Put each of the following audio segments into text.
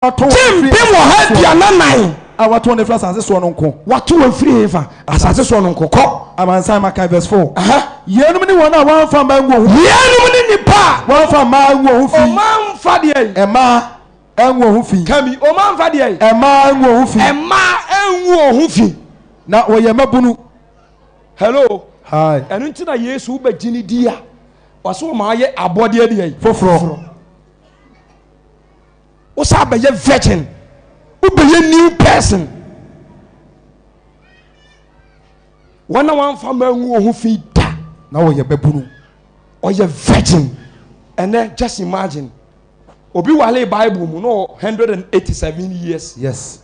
Jim Bimo had Diana. I want to flash as this one uncle. What two and three as I just one uncle. I'm answering my verse 4. Yenumini one from my womb. Yenumini pa. One from my womb. Oh, man, Fadia. Emma and Woofy. Come, oh, man, Fadia. Emma and Woofy. Emma and Woofy. Now, we are Mabunu. Hello. Hi. And until I yes, who but Ginny dear. Or so my a body for. What's up, a virgin? Who be a new person? One from who feed that. Now you're Babunu. Or you're virgin. And then just imagine. Obi Wale Bible, no 187 years. Yes.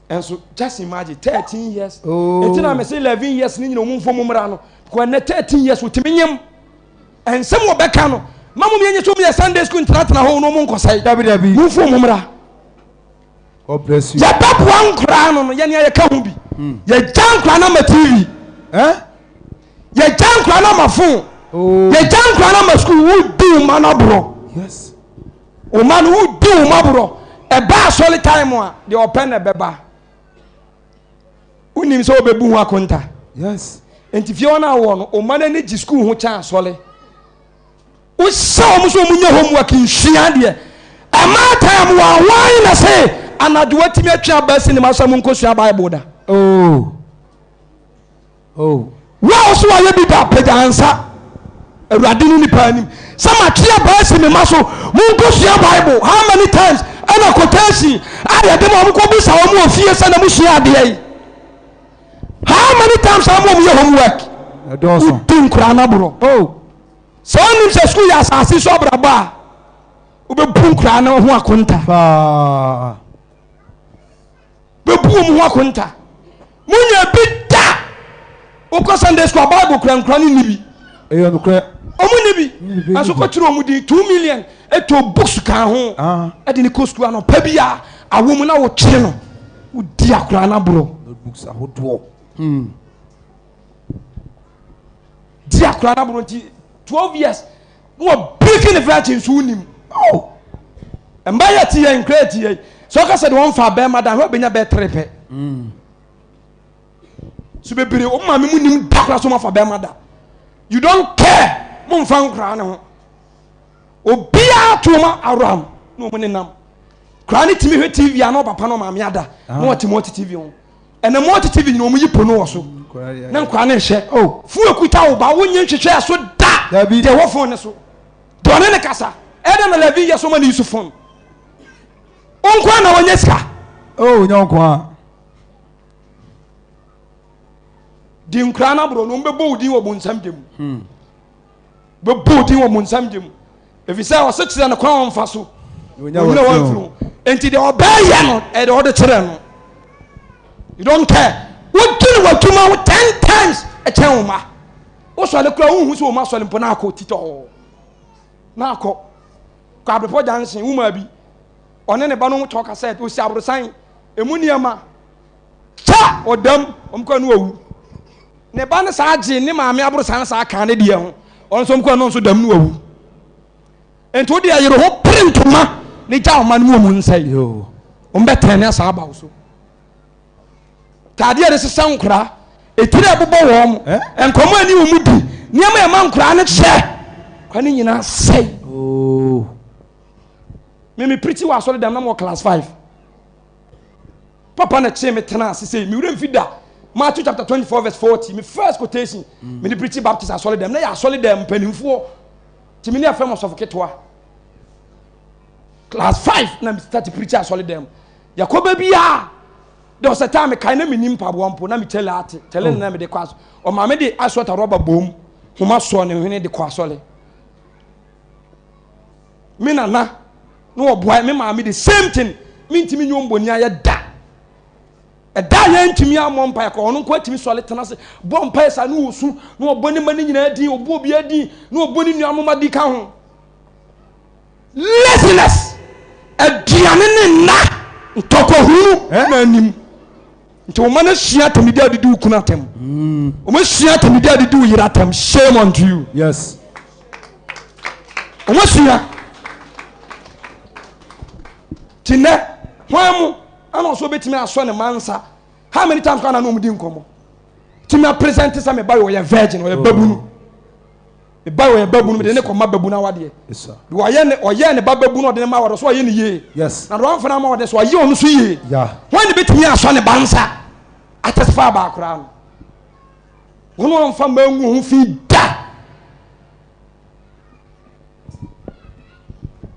And so just imagine 13 years. Oh. Until I say 11 years, you know, from Mumrano. When 13 years with Timinium and some more Becano. Mamma mia, told me a Sunday school to not know no monk say, David, move from Mumra. God bless you. Ya pap one crown on Yania Kambi. Ya junk crown on my TV. Eh? Ya junk crown on my phone. Oh. Ya junk crown on my school would do manabro. Yes. O man who do mabro. A bar solid time one, the open a beba. Unim so bebu wakonta. Yes. And if you are now one, o man energy school who chance solid. We saw muso munye homework in Shiadia. A man time one wine I say. And I do what me a child best in the Masamunko Bible. Oh. Oh. Well, so I be that pay answer. A radini panim. Some are clear best in the Maso Munko Bible. How many times? And a quotation. I had them on Kobus, our more fierce and a Mushia day. How many times I move your homework? A dozen. Think Ranabro. Oh. So I'm in school as I see Sobra Bar. Ube Punkrana who are conta. Boom wakunta munya bida oko Sunday school Bible kran nibi no kra omu nibi aso ko kire omu di 2 million eto books kan ho e de ni ko school no pa bia awomu na wo kire no wo di akra na bro books ahodo di akra na bro ti 12 years wo breaking the virgin so nim oh mbaya ti en create ye so ka said one for be madam ho benya be trepe so be bere o ma me munim dakra so ma for be madam you don't care mo mfa nkra ne ho obia to ma aram no mo ne nam kra ne timi hwe TV ana papa no ma me ada no what TV ho ene mo TV no mo yipo no wo so na nkra ne hye oh fu ekuta wo ba wo nye hwehwe so da de wo phone ne so do ne kasa ede na levi ye so ma ne use phone onkwa na wonyeska oh nyonkwa di nkra na bro no mbebo udi wo bunsam dem bebo udi wo bunsam dem efisa o se kire na kwa wonfa so onya wo enti de obeye no e de ode kire no you don't care what do what to ma 10 times e chen wo ma wo so le kura wo hu so wo ma so le mpo na akọ tito na akọ kwa abepo jansen wo ma bi one ne ba no talk said o si abrosan emu niama cha odam omko no awu ne ba ne sa age ne maame abrosan sa aka ne de ho on so omko no so dam no awu ento de ayero ho printuma ne ja o man mu nsai yo ombetre ne sa aba so tade de sesa nkura etire bobo wo mo enkomo ani wo mudi niam e man nkura ne che kwa ne nyina sai oh me pretty was solid them na class 5 papa na che me tena say me wura mfida Matthew chapter 24 verse 40 me first quotation me the pretty baptist are solid them na ya solid them panimfo ti me ne famous of ketwa class 5 na me start to preach solid them yakoba bia there was a time me kind me nim pabo ampo na me tell na me de kwaso o ma me de asota rubber bom homa so ne hwene de kwasole me na no boy me ma me the same thing me ntimi nyomboni aye da e da ye ntimi amompa ya ko ono ko atimi sole tena se bompa esa no osu no oboni mani nyina adi obo obi adi no oboni nu amoma di ka ho laziness aduane ne na ntoko hunu na anim nti o mana hia tamidi adi du kuna tem o ma hia tamidi adi du yira tem shame on you yes o ma hia tine Why mo? I'm also betting me a son and mansa. How many times can I know me didn't come? To me, present some a boy or a virgin or a baboon. A boy or a baboon with the neck of my baboon. Yes, sir. Do I yen a baboon or the mouth or so in a year? Yes. And one for a more that's why you on see. Yeah. When the bit me a son and bansa. At a far background. One from who feed that.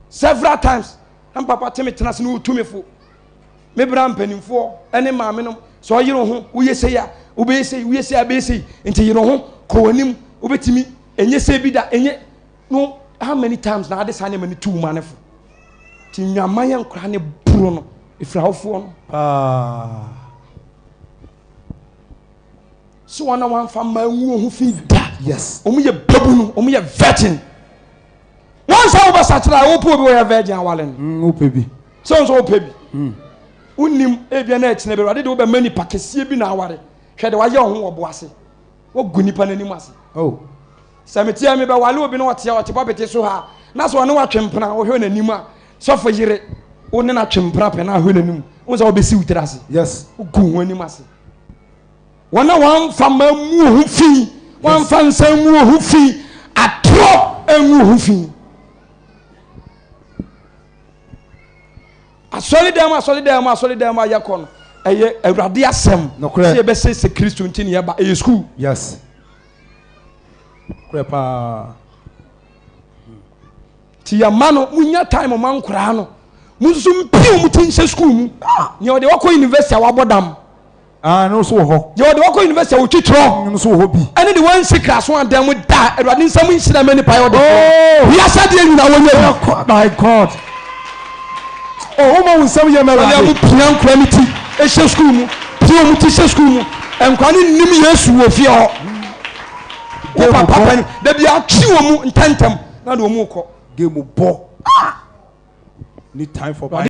Several times, and Papa Timothy has no to me for. Maybe I'm penning for any mamma. So you know who we say, we say, I say, until you know who, call him, obey to me, and you say, be that, and yet, no, how many times now this animal 2 money. Tinya Mayan Crane Bruno, if I phone. So one from my who feed that. Yes. Only a baboon, only a virgin. Once I was such a poor boy, a virgin, Wallen. Oh, baby. Sounds all baby. Unim Avianet never I did over many packets, you be now worried. Had a young or bossy. What Gunipan any mass. Oh. Samitia me by Walu be not your puppet so hard. That's one no chimpana or her anima. So for year, only not chimprap and I heard him. Was all be suited as. Yes. Go any massy. One from a moo fee, one from some moo fee, a drop and moo fee. A solid dam, Yakon, a radia sem, no credit, best say Christian Tinia by a school. Yes. Crepa Tia Mano, Munya time among Crano, Musum Pium school. You're the Wako University, Wabodam. Ah, no, so you're the Wako University, which is wrong, so hobby. And the one sick class one them would die, and running some incident many pile. Oh, yes, I did now. My God. Oh, woman, some year, my young quality, a school, Pium teacher school, and calling Nimius with your papa. There be a few in Tantum, not a moko. Give me ball. Need time for